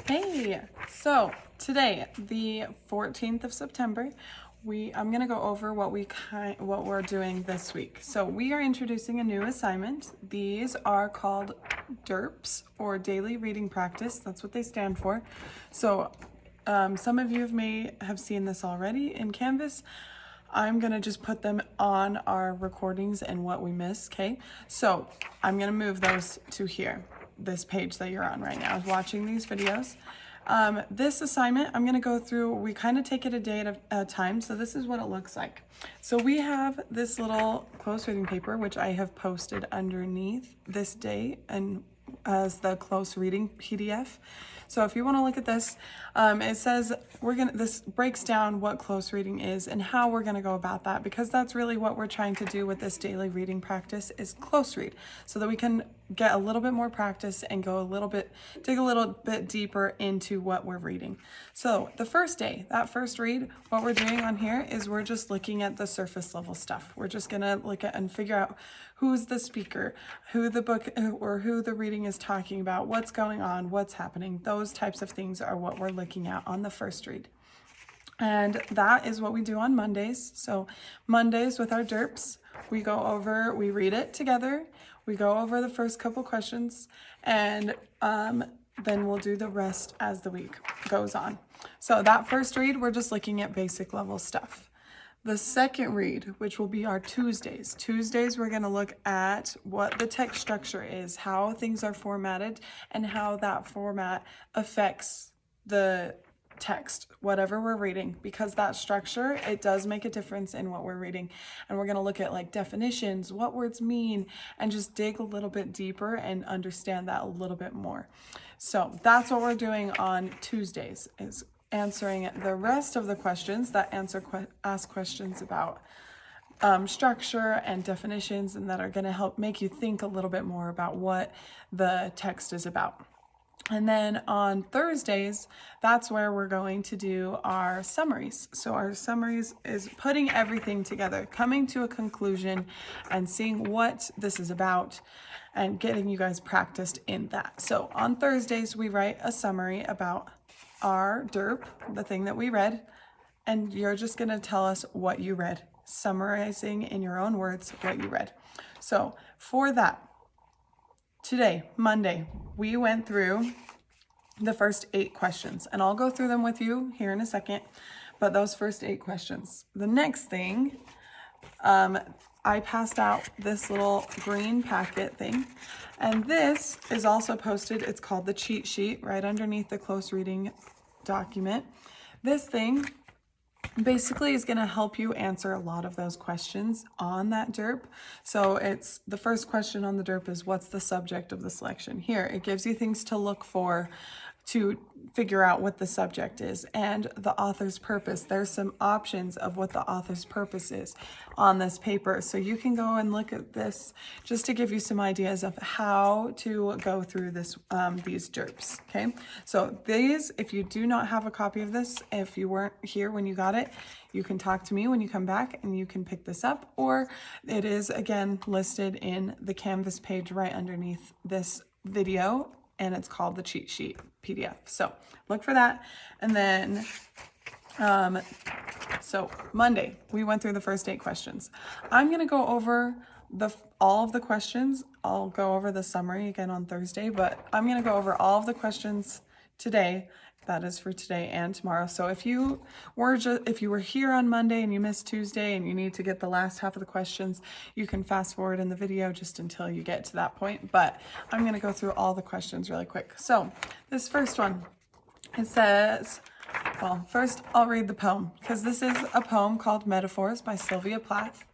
Hey, so today, the 14th of September, I'm gonna go over what we're doing this week. So we are introducing a new assignment. These are called DERPs, or Daily Reading Practice. That's what they stand for. So some of you may have seen this already in Canvas. I'm gonna just put them on our recordings and what we miss, okay? So I'm gonna move those to here, this page that you're on right now, watching these videos. This assignment, I'm gonna go through, we kind of take it a day at a time, so this is what it looks like. So we have this little close reading paper, which I have posted underneath this day and as the close reading PDF. So if you want to look at this, it says this breaks down what close reading is and how we're gonna go about that, because that's really what we're trying to do with this daily reading practice is close read, so that we can get a little bit more practice and dig a little bit deeper into what we're reading. So the first day, that first read, what we're doing on here is we're just looking at the surface level stuff. We're just gonna look at and figure out who's the speaker, who the book or who the reading is talking about, what's going on, what's happening. Those types of things are what we're looking at on the first read. And that is what we do on Mondays. So Mondays with our DERPs, we read it together, we go over the first couple questions, and then we'll do the rest as the week goes on. So that first read, we're just looking at basic level stuff. The second read, which will be our Tuesdays. Tuesdays, we're gonna look at what the text structure is, how things are formatted, and how that format affects the text, whatever we're reading, because that structure, it does make a difference in what we're reading. And we're gonna look at like definitions, what words mean, and just dig a little bit deeper and understand that a little bit more. So that's what we're doing on Tuesdays, is answering the rest of the questions that ask questions about structure and definitions, and that are going to help make you think a little bit more about what the text is about. And then on Thursdays, that's where we're going to do our summaries. So our summaries is putting everything together, coming to a conclusion and seeing what this is about and getting you guys practiced in that. So on Thursdays, we write a summary about our DERP, the thing that we read, and you're just gonna tell us what you read, summarizing in your own words what you read. So for that, today, Monday, we went through the first 8 questions, and I'll go through them with you here in a second, but those first 8 questions. The next thing, I passed out this little green packet thing, and this is also posted. It's called the cheat sheet, right underneath the close reading document. This thing basically is going to help you answer a lot of those questions on that DERP. So it's the first question on the DERP is, what's the subject of the selection? Here, it gives you things to look for to figure out what the subject is, and the author's purpose. There's some options of what the author's purpose is on this paper. So you can go and look at this just to give you some ideas of how to go through this, these DERPs, okay? So these, if you do not have a copy of this, if you weren't here when you got it, you can talk to me when you come back and you can pick this up, or it is again listed in the Canvas page right underneath this video, and it's called the cheat sheet PDF. So look for that. And then, so Monday, we went through the first 8 questions. I'm gonna go over all of the questions. I'll go over the summary again on Thursday, but I'm gonna go over all of the questions today. That is for today and tomorrow. So if you were here on Monday and you missed Tuesday and you need to get the last half of the questions, you can fast forward in the video just until you get to that point. But I'm going to go through all the questions really quick. So this first one, it says, well, first I'll read the poem, because this is a poem called Metaphors by Sylvia Plath.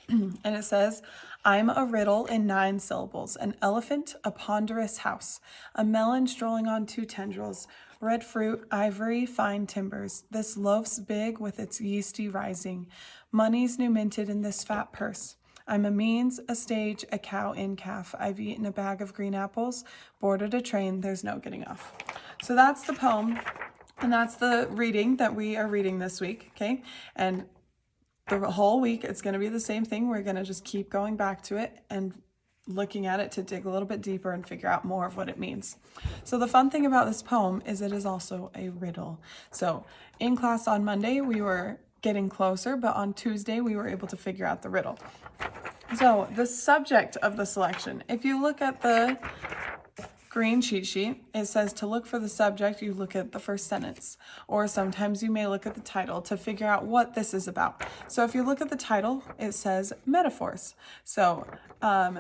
And it says, I'm a riddle in 9 syllables, an elephant, a ponderous house, a melon strolling on 2 tendrils, red fruit, ivory, fine timbers. This loaf's big with its yeasty rising. Money's new minted in this fat purse. I'm a means, a stage, a cow in calf. I've eaten a bag of green apples, boarded a train, there's no getting off. So that's the poem, and that's the reading that we are reading this week, okay? And the whole week, it's going to be the same thing. We're going to just keep going back to it and looking at it to dig a little bit deeper and figure out more of what it means. So the fun thing about this poem is it is also a riddle. So in class on Monday, we were getting closer, but on Tuesday, we were able to figure out the riddle. So the subject of the selection, if you look at the green cheat sheet, it says to look for the subject, you look at the first sentence, or sometimes you may look at the title to figure out what this is about. So if you look at the title, it says metaphors. So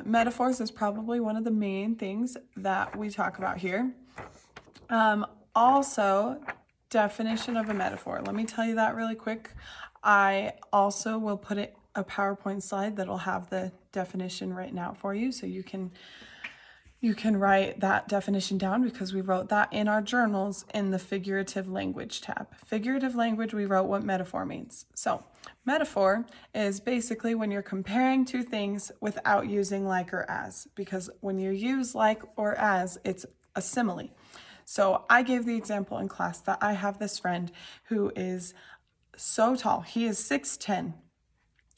metaphors is probably one of the main things that we talk about here. Also, definition of a metaphor. Let me tell you that really quick. I also will put a PowerPoint slide that'll have the definition right now for you, so you can write that definition down because we wrote that in our journals in the figurative language tab. Figurative language, we wrote what metaphor means. So metaphor is basically when you're comparing two things without using like or as, because when you use like or as, it's a simile. So I gave the example in class that I have this friend who is so tall. He is 6'10".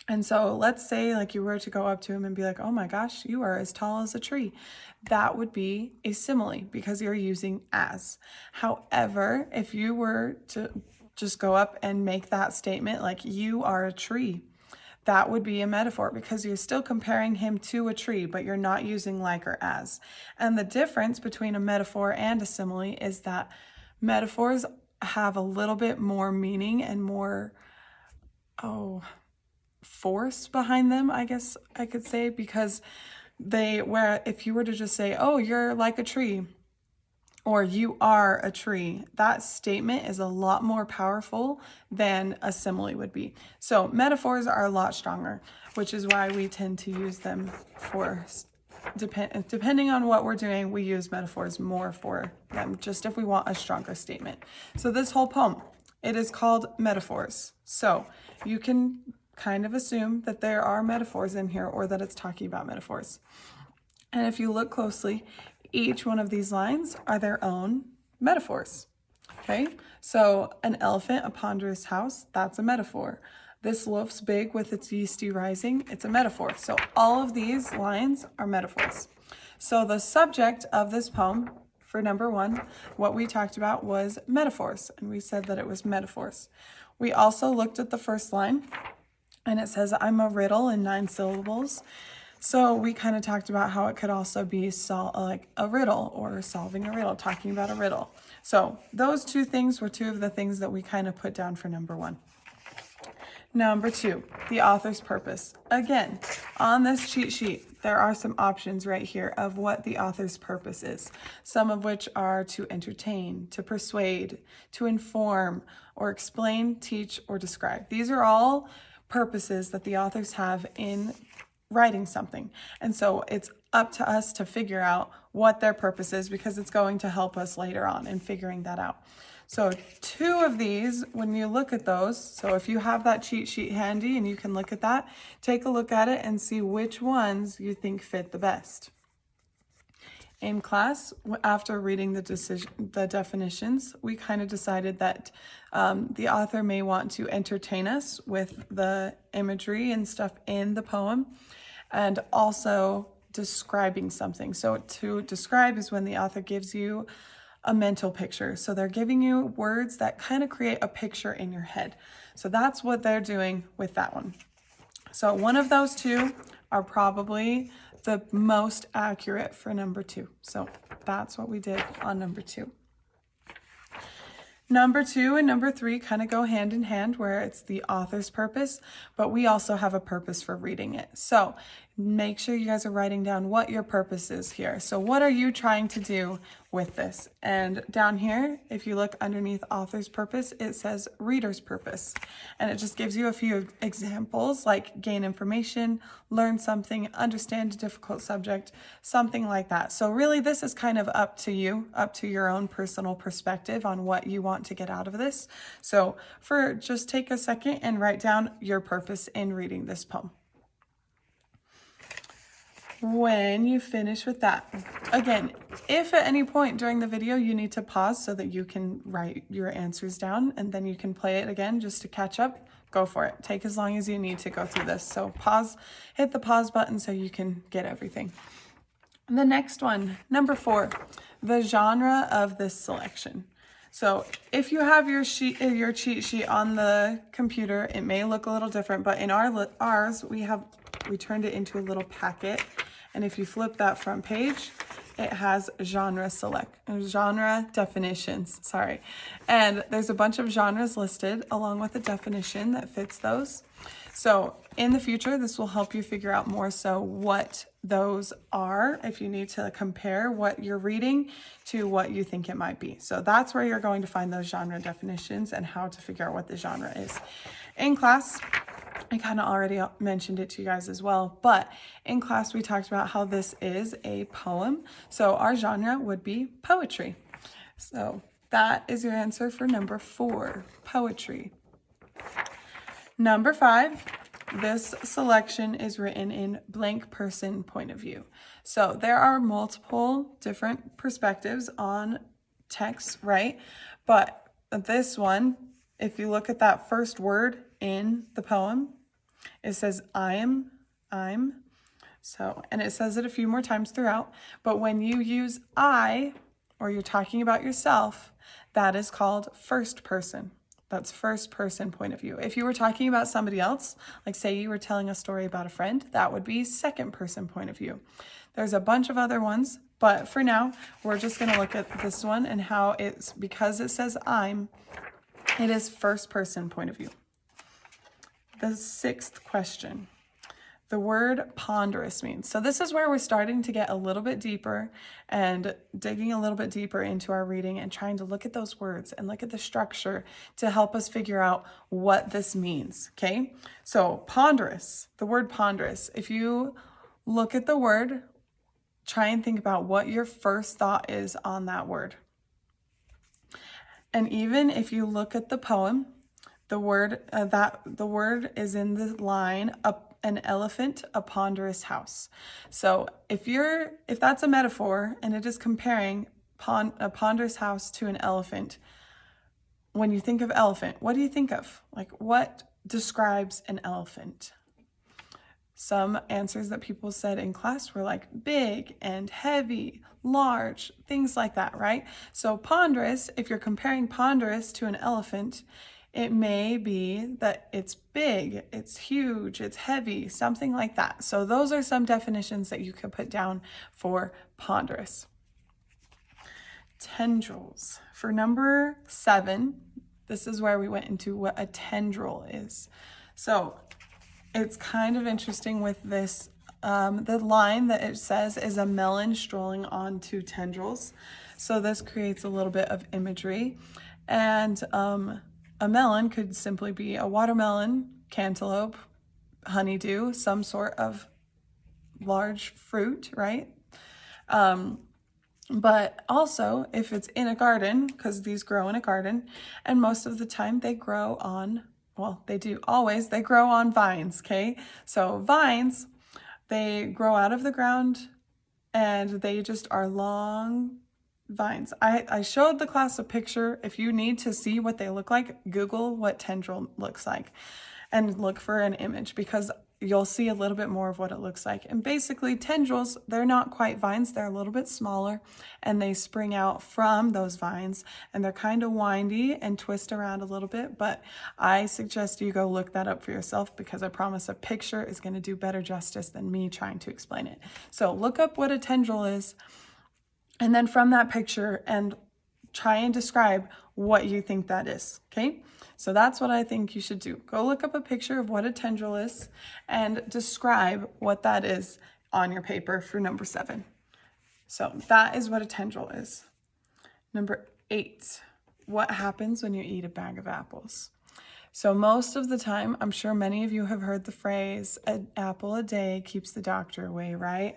And so let's say like you were to go up to him and be like, oh my gosh, you are as tall as a tree. That would be a simile because you're using as. However, if you were to just go up and make that statement like you are a tree, that would be a metaphor because you're still comparing him to a tree, but you're not using like or as. And the difference between a metaphor and a simile is that metaphors have a little bit more meaning and more, force behind them, I guess I could say, because where if you were to just say, oh, you're like a tree, or you are a tree, that statement is a lot more powerful than a simile would be. So metaphors are a lot stronger, which is why we tend to use them for, depending on what we're doing, we use metaphors more for them, just if we want a stronger statement. So this whole poem, it is called Metaphors. So you can kind of assume that there are metaphors in here or that it's talking about metaphors. And if you look closely, each one of these lines are their own metaphors. Okay, so an elephant, a ponderous house, that's a metaphor. This loaf's big with its yeasty rising, it's a metaphor. So all of these lines are metaphors. So the subject of this poem, for number one, what we talked about was metaphors, and we said that it was metaphors. We also looked at the first line, and it says, I'm a riddle in 9 syllables. So we kind of talked about how it could also be like a riddle or solving a riddle, talking about a riddle. So those two things were two of the things that we kind of put down for number one. Number two, the author's purpose. Again, on this cheat sheet, there are some options right here of what the author's purpose is. Some of which are to entertain, to persuade, to inform, or explain, teach, or describe. These are all purposes that the authors have in writing something. And so it's up to us to figure out what their purpose is because it's going to help us later on in figuring that out. So two of these, when you look at those, so if you have that cheat sheet handy and you can look at that, take a look at it and see which ones you think fit the best. In class, after reading the definitions, we kind of decided that the author may want to entertain us with the imagery and stuff in the poem, and also describing something. So to describe is when the author gives you a mental picture. So they're giving you words that kind of create a picture in your head. So that's what they're doing with that one. So one of those two are probably the most accurate for number two. So that's what we did on number two. Number two and number three kind of go hand in hand where it's the author's purpose, but we also have a purpose for reading it. So make sure you guys are writing down what your purpose is here. So what are you trying to do with this? And down here, if you look underneath author's purpose, it says reader's purpose. And it just gives you a few examples like gain information, learn something, understand a difficult subject, something like that. So really this is kind of up to you, up to your own personal perspective on what you want to get out of this. So just take a second and write down your purpose in reading this poem. when you finish with that. Again, if at any point during the video you need to pause so that you can write your answers down and then you can play it again just to catch up, go for it. Take as long as you need to go through this. So pause, hit the pause button so you can get everything. The next one, number 4, the genre of this selection. So if you have your cheat sheet on the computer, it may look a little different, but in ours, we turned it into a little packet. And if you flip that front page, it has genre definitions, sorry. And there's a bunch of genres listed along with a definition that fits those. So in the future, this will help you figure out more so what those are if you need to compare what you're reading to what you think it might be. So that's where you're going to find those genre definitions and how to figure out what the genre is. In class, I kind of already mentioned it to you guys as well, but in class we talked about how this is a poem. So our genre would be poetry. So that is your answer for number 4, poetry. Number 5, this selection is written in blank person point of view. So there are multiple different perspectives on text, right? But this one, if you look at that first word in the poem, it says I'm. So, and it says it a few more times throughout, but when you use I, or you're talking about yourself, that is called first person. That's first person point of view. If you were talking about somebody else, like say you were telling a story about a friend, that would be second person point of view. There's a bunch of other ones, but for now, we're just going to look at this one and how it's, because it says I'm, it is first person point of view. The 6th question. The word ponderous means. So this is where we're starting to get a little bit deeper and digging a little bit deeper into our reading and trying to look at those words and look at the structure to help us figure out what this means, okay? So ponderous, the word ponderous. If you look at the word, try and think about what your first thought is on that word. And even if you look at the poem, the word is in the line an elephant, a ponderous house. So if that's a metaphor and it is comparing a ponderous house to an elephant, when you think of elephant, what do you think of? Like, what describes an elephant? Some answers that people said in class were like big and heavy, large, things like that, right? So ponderous, if you're comparing ponderous to an elephant, it may be that it's big, it's huge, it's heavy, something like that. So those are some definitions that you could put down for ponderous. Tendrils. For number 7, this is where we went into what a tendril is. So it's kind of interesting with this. The line that it says is a melon strolling on 2 tendrils. So this creates a little bit of imagery. And a melon could simply be a watermelon, cantaloupe, honeydew, some sort of large fruit, right? But also if it's in a garden, because these grow in a garden, and most of the time they grow on, well, they grow on vines, okay? So vines, they grow out of the ground and they just are long vines. I showed the class a picture. If you need to see what they look like, Google what tendril looks like and look for an image, because you'll see a little bit more of what it looks like. And basically tendrils, they're not quite vines, they're a little bit smaller and they spring out from those vines and they're kind of windy and twist around a little bit, but I suggest you go look that up for yourself because I promise a picture is going to do better justice than me trying to explain it. So look up what a tendril is, and then from that picture and try and describe what you think that is, okay? So that's what I think you should do. Go look up a picture of what a tendril is and describe what that is on your paper for number 7. So that is what a tendril is. Number 8, what happens when you eat a bag of apples? So most of the time, I'm sure many of you have heard the phrase, an apple a day keeps the doctor away, right?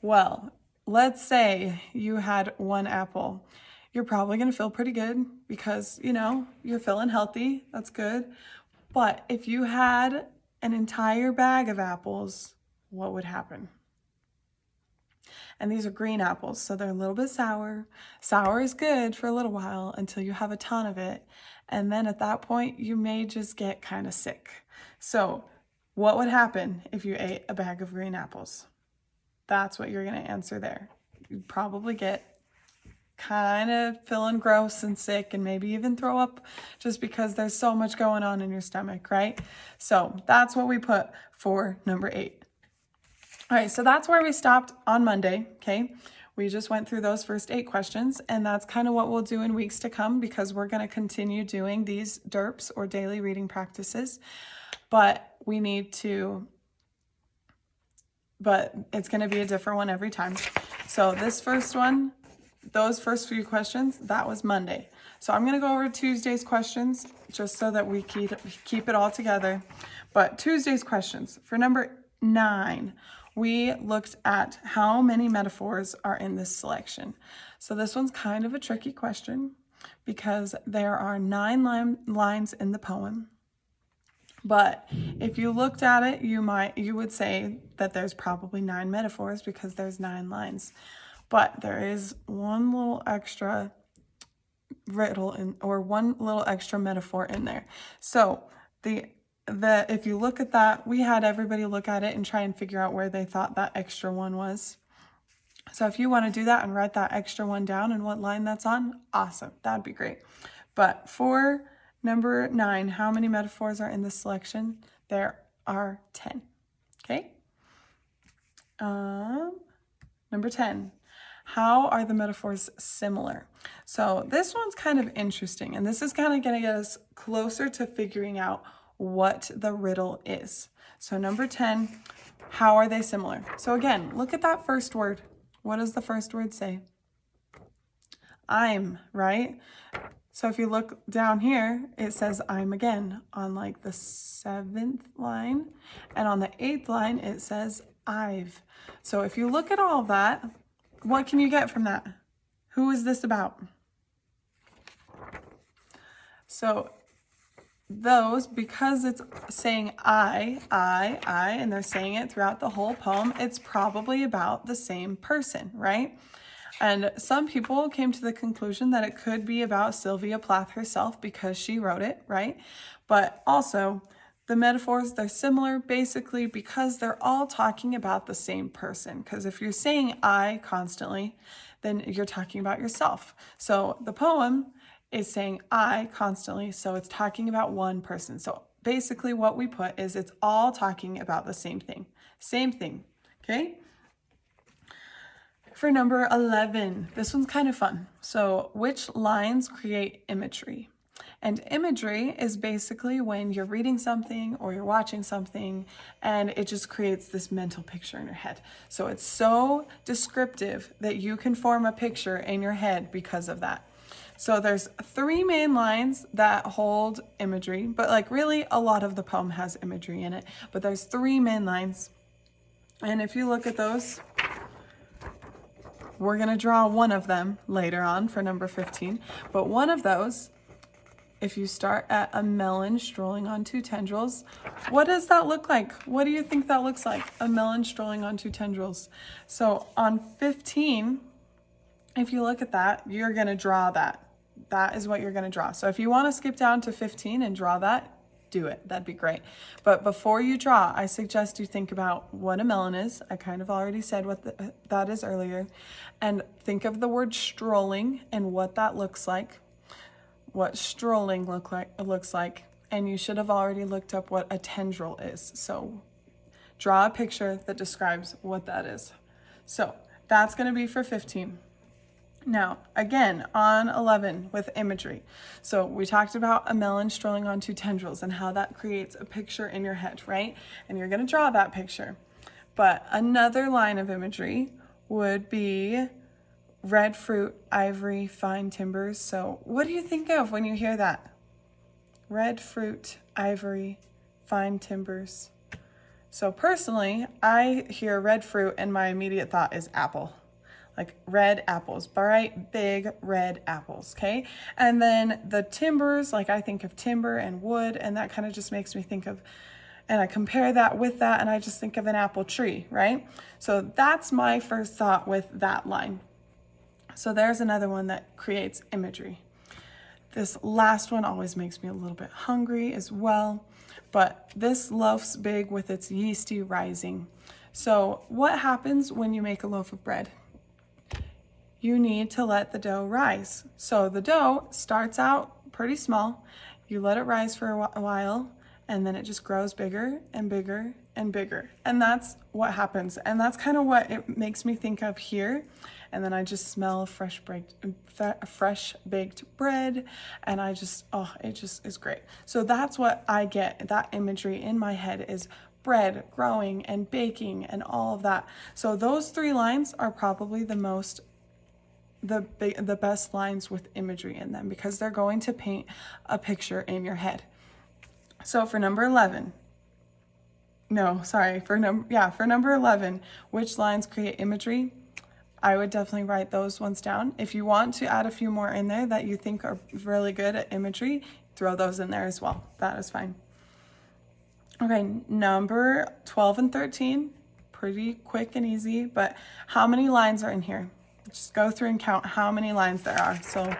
Well, let's say you had 1 apple. You're probably going to feel pretty good because, you're feeling healthy. That's good. But if you had an entire bag of apples, what would happen? And these are green apples, so they're a little bit sour. Sour is good for a little while until you have a ton of it. And then at that point, you may just get kind of sick. So what would happen if you ate a bag of green apples? That's what you're going to answer there. You'd probably get kind of feeling gross and sick and maybe even throw up just because there's so much going on in your stomach, right? So that's what we put for number 8. All right, so that's where we stopped on Monday, okay? We just went through those first 8 questions, and that's kind of what we'll do in weeks to come because we're going to continue doing these DERPs or daily reading practices, but it's going to be a different one every time. So this first one, those first few questions, that was Monday. So I'm going to go over Tuesday's questions just so that we keep it all together. But Tuesday's questions, for number 9, we looked at how many metaphors are in this selection. So this one's kind of a tricky question because there are 9 lines in the poem. But if you looked at it, you would say that there's probably 9 metaphors because there's 9 lines. But there is one little extra riddle or one little extra metaphor in there. So if you look at that, we had everybody look at it and try and figure out where they thought that extra one was. So if you want to do that and write that extra one down and what line that's on, awesome. That'd be great. But for number 9, how many metaphors are in this selection? There are 10. Okay. Number 10. How are the metaphors similar? So this one's kind of interesting, and this is kind of going to get us closer to figuring out what the riddle is. So number 10, how are they similar? So again, look at that first word. What does the first word say? I'm, right? So if you look down here, it says I'm again on like the 7th line, and on the 8th line, it says I've. So if you look at all of that, what can you get from that? Who is this about? So those, because it's saying I, and they're saying it throughout the whole poem, it's probably about the same person, right? And some people came to the conclusion that it could be about Sylvia Plath herself because she wrote it, right? But also, the metaphors, they're similar basically because they're all talking about the same person. Because if you're saying I constantly, then you're talking about yourself. So the poem is saying I constantly, so it's talking about one person. So basically what we put is it's all talking about the same thing. Same thing, okay? For number 11, this one's kind of fun. So which lines create imagery? And imagery is basically when you're reading something or you're watching something and it just creates this mental picture in your head. So it's so descriptive that you can form a picture in your head because of that. So there's 3 main lines that hold imagery, but like really a lot of the poem has imagery in it, but there's 3 main lines. And if you look at those, we're going to draw one of them later on for number 15, but one of those, if you start at a melon strolling on 2 tendrils, what does that look like? What do you think that looks like? A melon strolling on 2 tendrils. So on 15, if you look at that, you're going to draw that. That is what you're going to draw. So if you want to skip down to 15 and draw that, do it. That'd be great. But before you draw, I suggest you think about what a melon is. I kind of already said what that is earlier. And think of the word strolling and what that looks like. What strolling looks like, and you should have already looked up what a tendril is. So draw a picture that describes what that is. So that's going to be for 15. Now, again, on 11 with imagery. So we talked about a melon strolling on 2 tendrils and how that creates a picture in your head, right? And you're going to draw that picture. But another line of imagery would be red fruit, ivory, fine timbers. So what do you think of when you hear that? Red fruit, ivory, fine timbers. So personally, I hear red fruit and my immediate thought is apple. Like red apples, bright, big red apples, okay? And then the timbers, like I think of timber and wood, and that kind of just makes me think of and I compare that with that, and I just think of an apple tree, right? So that's my first thought with that line. So there's another one that creates imagery. This last one always makes me a little bit hungry as well, but this loaf's big with its yeasty rising. So what happens when you make a loaf of bread? You need to let the dough rise. So the dough starts out pretty small, you let it rise for a while, and then it just grows bigger and bigger and bigger. And that's what happens. And that's kind of what it makes me think of here. And then I just smell fresh baked bread, and I just, oh, it just is great. So that's what I get, that imagery in my head is bread growing and baking and all of that. So those three lines are probably the best lines with imagery in them, because they're going to paint a picture in your head. So for number 11, for number 11, which lines create imagery? I would definitely write those ones down. If you want to add a few more in there that you think are really good at imagery, throw those in there as well. That is fine. Okay, number 12 and 13, pretty quick and easy, but how many lines are in here? Just go through and count how many lines there are. So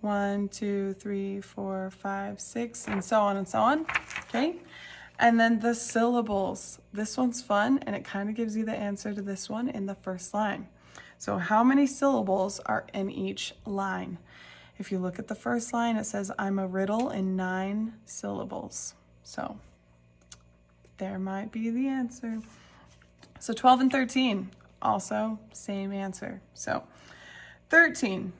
1, 2, 3, 4, 5, 6, and so on and so on, okay? And then the syllables. This one's fun, and it kind of gives you the answer to this one in the first line. So how many syllables are in each line? If you look at the first line, it says, I'm a riddle in 9 syllables. So there might be the answer. So 12 and 13, also same answer. So 13,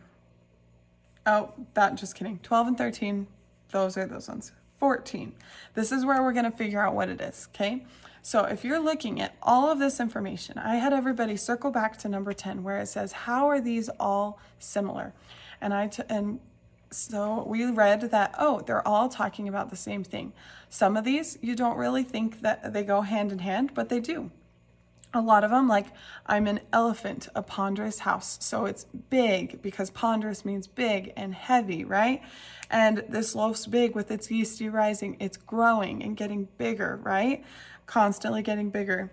just kidding. 12 and 13, those are those ones. 14, this is where we're gonna figure out what it is, okay? So if you're looking at all of this information, I had everybody circle back to number 10 where it says, how are these all similar? And so we read that, oh, they're all talking about the same thing. Some of these, you don't really think that they go hand in hand, but they do. A lot of them, like, I'm an elephant, a ponderous house. So it's big because ponderous means big and heavy, right? And this loaf's big with its yeasty rising. It's growing and getting bigger, right? Constantly getting bigger.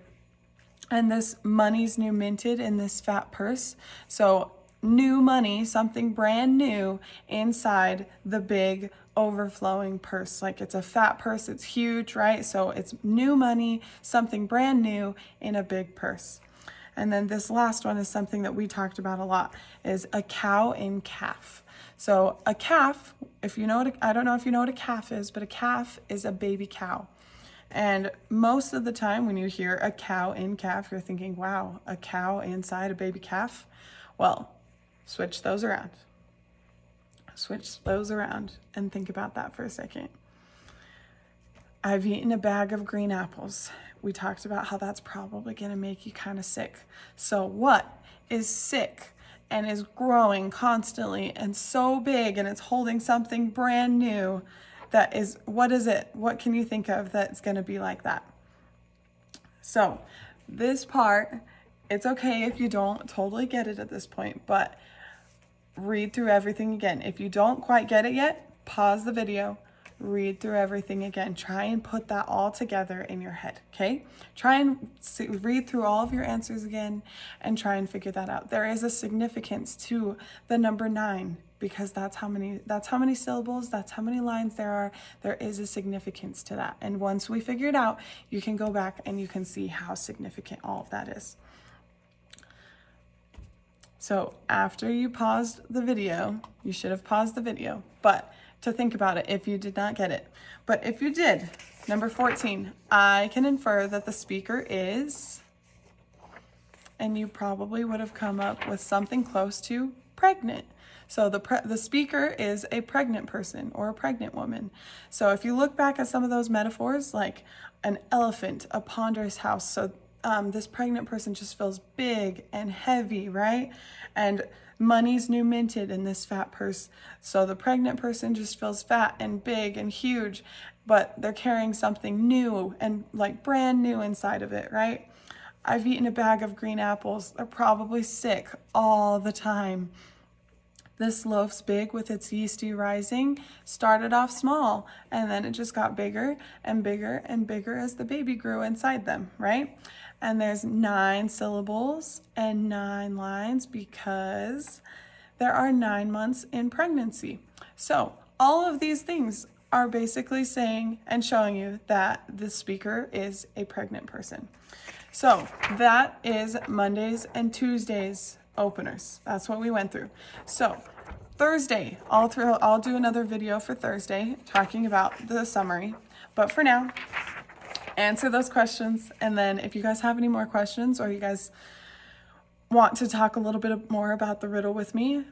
And this money's new minted in this fat purse. So new money, something brand new inside the big overflowing purse. Like, it's a fat purse, it's huge, right? So it's new money, something brand new in a big purse. And then this last one is something that we talked about a lot, is a cow in calf. So a calf, if you know I don't know if you know what a calf is, but a calf is a baby cow. And most of the time when you hear a cow in calf, you're thinking, wow, a cow inside a baby calf? Well, switch those around. Switch those around and think about that for a second. I've eaten a bag of green apples. We talked about how that's probably going to make you kind of sick. So what is sick and is growing constantly and so big, and it's holding something brand new? That is, what is it? What can you think of that's going to be like that? So this part, it's okay if you don't totally get it at this point, but read through everything again. If you don't quite get it yet, pause the video, read through everything again. Try and put that all together in your head, okay? Try and read through all of your answers again and try and figure that out. There is a significance to the number 9, because that's how many syllables, that's how many lines there are. There is a significance to that. And once we figure it out, you can go back and you can see how significant all of that is. So after you paused the video, you should have paused the video, but to think about it if you did not get it. But if you did, number 14, I can infer that the speaker is, and you probably would have come up with something close to pregnant. So the speaker is a pregnant person or a pregnant woman. So if you look back at some of those metaphors, like an elephant, a ponderous house, so this pregnant person just feels big and heavy, right? And money's new minted in this fat purse. So the pregnant person just feels fat and big and huge, but they're carrying something new and like brand new inside of it, right? I've eaten a bag of green apples. They're probably sick all the time. This loaf's big with its yeasty rising started off small, and then it just got bigger and bigger and bigger as the baby grew inside them, right? And there's 9 syllables and 9 lines because there are 9 months in pregnancy. So all of these things are basically saying and showing you that the speaker is a pregnant person. So that is Mondays and Tuesdays openers. That's what we went through. So Thursday, I'll do another video for Thursday talking about the summary. But for now, answer those questions. And then if you guys have any more questions or you guys want to talk a little bit more about the riddle with me,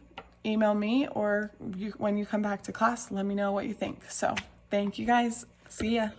email me, or when you come back to class, let me know what you think. So thank you guys. See ya.